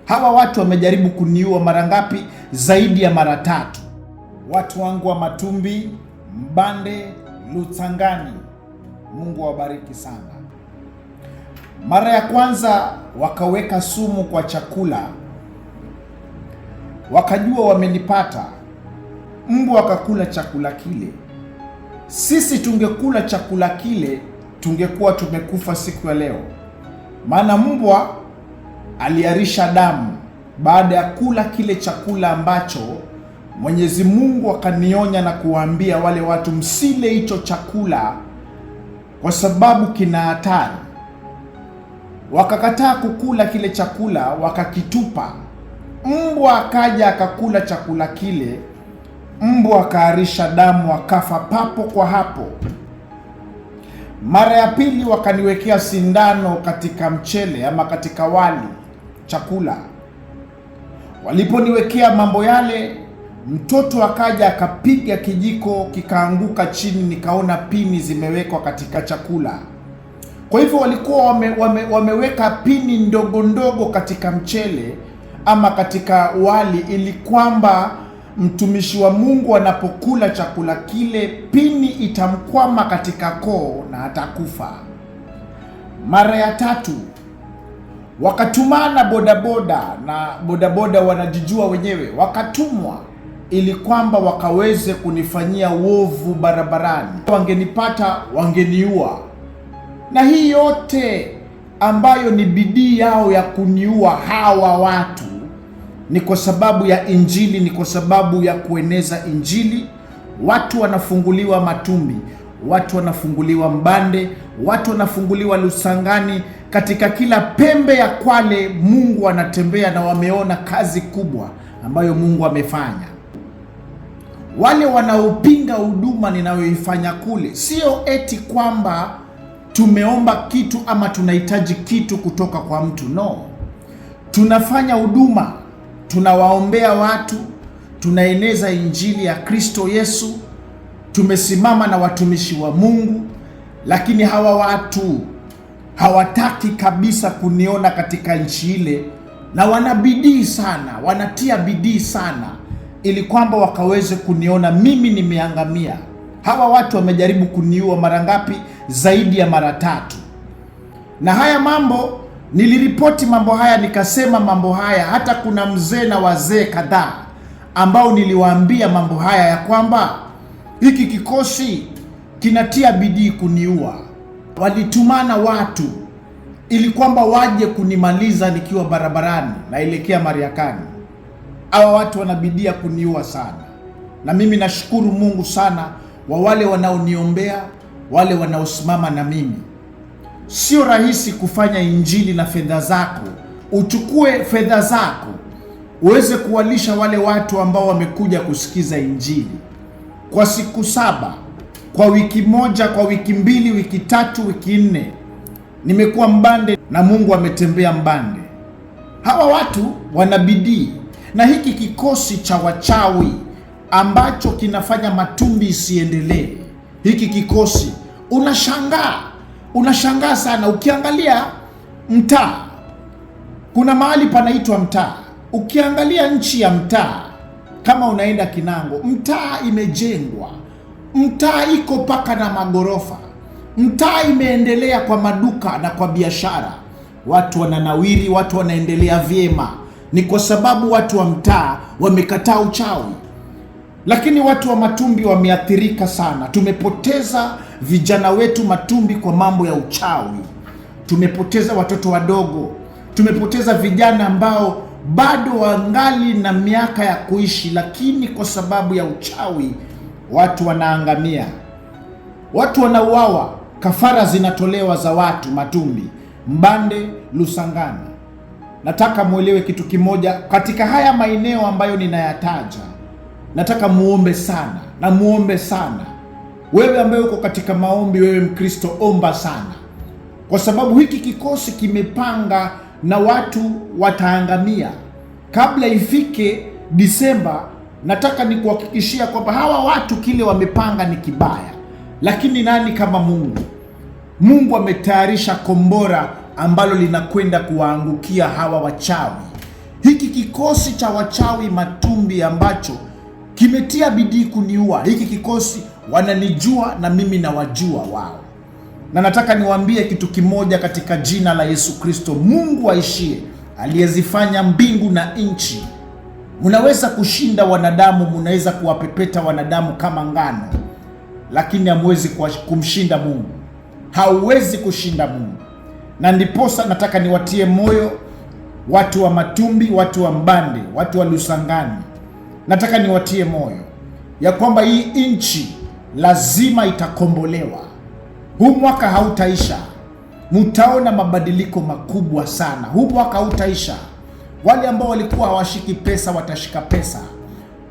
Hawa watu wamejaribu kuniua mara ngapi? Zaidi ya mara 3. Watu wangu wa Matumbi, Mbande, Lutsangani, Mungu awabariki sana. Mara ya kwanza wakaweka sumu kwa chakula, wakajua wamenipata. Mbwa akakula chakula kile. Sisi tungekula chakula kile, tungekuwa tumekufa siku ya leo, maana mbwa aliarisha damu baada ya kula kile chakula ambacho Mwenyezi Mungu akanionya na kuwaambia wale watu, msile hicho chakula kwa sababu kina hatari. Wakakataa kukula kile chakula, wakakitupa. Mbwa akaja akakula chakula kile, mbwa akaarisha damu, akafa papo kwa hapo. Mara ya pili wakaniwekea sindano katika mchele ama katika wali chakula. Waliponiwekea mambo yale, mtoto akaja akapiga kijiko kikaanguka chini, nikaona pini zimewekwa katika chakula. Kwa hivyo walikuwa wameweka pini ndogo ndogo katika mchele ama katika wali, ili kwamba mtumishi wa Mungu anapokula chakula kile, pini itamkwama katika koo na atakufa. Mara ya 3 wakatumana bodaboda, na bodaboda wanajijua wenyewe, wakatumwa ili kwamba wakaweze kunifanyia uovu barabarani. Wangenipata wangeniua, na hii yote ambayo ni bidii yao ya kuniua hawa watu ni kwa sababu ya Injili, ni kwa sababu ya kueneza Injili. Watu wanafunguliwa Matumbi, watu wanafunguliwa Mbande, watu wanafunguliwa Lusangani, katika kila pembe ya Kwale Mungu anatembea, na wameona kazi kubwa ambayo Mungu amefanya. Wale wanaopinga huduma ninayoifanya kule, sio eti kwamba tumeomba kitu ama tunahitaji kitu kutoka kwa mtu, no. Tunafanya huduma, tunawaombea watu, tunaeneza Injili ya Kristo Yesu, tumesimama na watumishi wa Mungu, lakini hawa watu hawataki kabisa kuniona katika nchi ile, na wanabidii sana, wanatia bidii sana ili kwamba wakaweze kuniona mimi nimeangamia. Hawa watu wamejaribu kuniua mara ngapi? Zaidi ya mara 3. Na haya mambo niliripoti mambo haya, nikasema mambo haya, hata kuna mzee na wazee kadhaa ambao niliwaambia mambo haya ya kwamba hiki kikosi kinatia bidii kuniua. Walitumana watu ili kwamba waje kunimaliza nikiwa barabarani naelekea Mariakani. Hawa watu wanabidia kuniua sana, na mimi nashukuru Mungu sana wa wale wanaoniombea, wale wanaosimama na mimi. Sio rahisi kufanya Injili na fedha zako. Uchukue fedha zako uweze kuwalisha wale watu ambao wamekuja kusikiza Injili kwa siku 7, kwa wiki moja, kwa wiki 2, wiki 3, wiki 4. Nimekuwa Mbande na Mungu ametembea Mbande. Hawa watu wanabidii, na hiki kikosi cha wachawi ambacho kinafanya Matumbi isiendelee, hiki kikosi unashangaa sana. Ukiangalia mtaa, kuna mahali panaitwa mtaa. Ukiangalia nchi ya mtaa, kama unaenda Kinango, mtaa imejengwa, mtaa iko paka na magorofa, mtaa imeendelea kwa maduka na kwa biashara, watu wananawiri, watu wanaendelea vyema. Ni kwa sababu watu wa mtaa wamekataa uchawi. Lakini watu wa Matumbi wameathirika sana. Tumepoteza vijana wetu Matumbi kwa mambo ya uchawi. Tumepoteza watoto wadogo, tumepoteza vijana ambao bado wangali na miaka ya kuishi, lakini kwa sababu ya uchawi watu wanaangamia, watu wanauawa, kafara zinatolewa za watu Matumbi, Mbande, Lusangani. Nataka muelewe kitu kimoja katika haya maeneo ambayo ninayataja. Nataka muombe sana, na muombe sana. Wewe ambaye uko katika maombi, wewe Mkristo, omba sana, kwa sababu hiki kikosi kimepanga na watu wataangamia kabla ifike Disemba. Nataka nikuhakikishia kwamba hawa watu kile wamepanga ni kibaya, lakini nani kama Mungu? Mungu ametayarisha kombora ambalo linakwenda kuwaangukia hawa wachawi. hiki kikosi cha wachawi Matumbi ambacho kimetia bidii kuniua, hiki kikosi wananijua na mimi nawajua wao. Na nataka niwaambie kitu kimoja katika jina la Yesu Kristo, Mungu aishie, aliyezifanya mbingu na nchi. Munaweza kushinda wanadamu, munaweza kuwapepeta wanadamu kama ngano, lakini hamwezi kumshinda Mungu. Hauwezi kushinda Mungu. Na ndiposa nataka niwatie moyo watu wa Matumbi, watu wa Mbande, watu wa Lusangani. Nataka niwatie moyo ya kwamba hii nchi lazima itakombolewa. Huu mwaka hautaisha, mutaona mabadiliko makubwa sana. Huu mwaka hautaisha. Wale ambao walikuwa hawashiki pesa watashika pesa.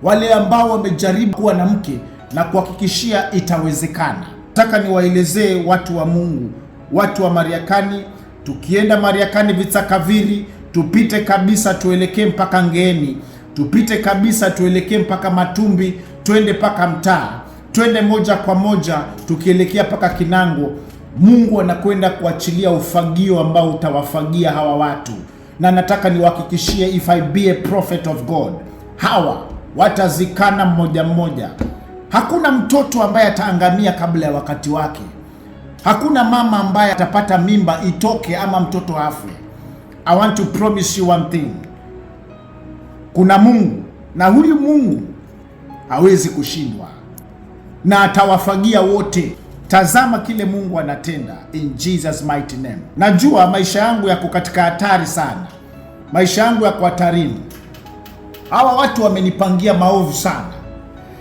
Wale ambao wamejaribu kuwa na mke na kuhakikishia itawezekana. Nataka niwaelezee watu wa Mungu, watu wa Mariakani, tukienda Mariakani Vitakaviri, tupite kabisa tuelekee mpaka Ngeeni, tupite kabisa tuelekee mpaka Matumbi, twende mpaka Mtaa, twende moja kwa moja tukielekea mpaka Kinango. Mungu anakwenda kuachilia ufagio ambao utawafagia hawa watu. Na nataka niwahakikishie, if I be a prophet of God, hawa watazikana mmoja mmoja. Hakuna mtoto ambaye ataangamia kabla ya wakati wake. Hakuna mama ambaye atapata mimba itoke ama mtoto afe. I want to promise you one thing. Kuna Mungu, na huyu Mungu hawezi kushindwa, na atawafagia wote. Tazama kile Mungu anatenda in Jesus mighty name. Najua maisha yangu yako katika hatari sana. Maisha yangu yako hatarini. Hawa watu wamenipangia maovu sana.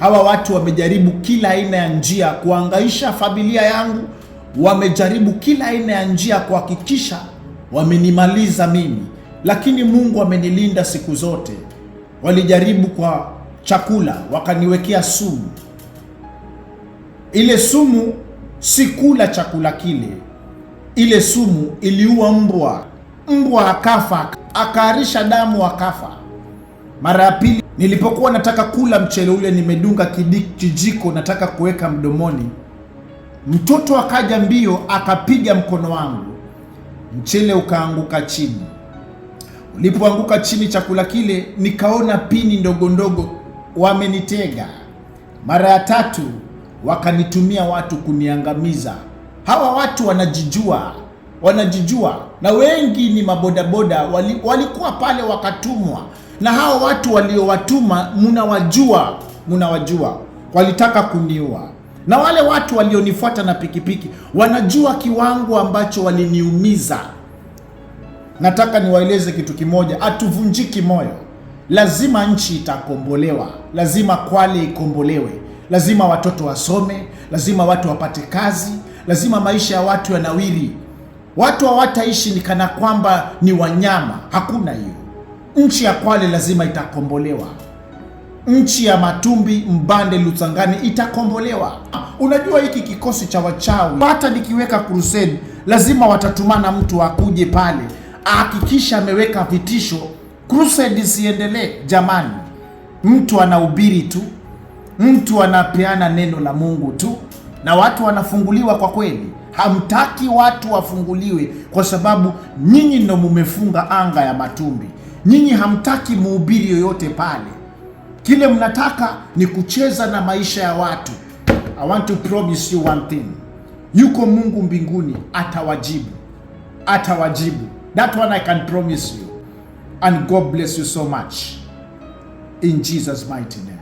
Hawa watu wamejaribu kila aina ya njia kuangaisha familia yangu. Wamejaribu kila aina ya njia kuhakikisha wamenimaliza mimi. Lakini Mungu amenilinda siku zote. Walijaribu kwa chakula, wakaniwekea sumu. Ile sumu si kula chakula kile. Ile sumu iliua mbwa. Mbwa akafa, akaarisha damu, akafa. Mara ya pili nilipokuwa nataka kula mchele ule, nimedunga kijiko nataka kuweka mdomoni, mtoto akaja mbio akapiga mkono wangu, mchele ukaanguka chini. Ulipoanguka chini chakula kile, nikaona pini ndogo ndogo wamenitega. Mara ya tatu wakanitumia watu kuniangamiza. Hawa watu wanajijua, na wengi ni mabodaboda walikuwa pale wakatumwa. Na hawa watu waliowatuma munawajua, walitaka kuniua. Na wale watu walionifuata na pikipiki wanajua kiwango ambacho waliniumiza. Nataka niwaeleze kitu kimoja, atuvunjiki moyo. Lazima nchi itakombolewa, lazima Kwale ikombolewe, lazima watoto wasome, lazima watu wapate kazi, lazima maisha ya watu yanawiri. Watu hawataishi ni kana kwamba ni wanyama, hakuna hiyo. Nchi ya Kwale lazima itakombolewa. Nchi ya Matumbi, Mbande, Lusangani itakombolewa. Unajua hiki kikosi cha wachawi, hata nikiweka crusade, lazima watatumana mtu akuje pale ahakikisha ameweka vitisho, crusade isiendelee. Jamani, mtu anahubiri tu, mtu anapeana neno la Mungu tu, na watu wanafunguliwa. Kwa kweli hamtaki watu wafunguliwe, kwa sababu nyinyi ndio mumefunga anga ya Matumbi. Nyinyi hamtaki mhubiri yoyote pale. Kile mnataka ni kucheza na maisha ya watu. I want to promise you one thing. Yuko Mungu mbinguni, atawajibu. That one I can promise you. And God bless you so much. In Jesus' mighty name.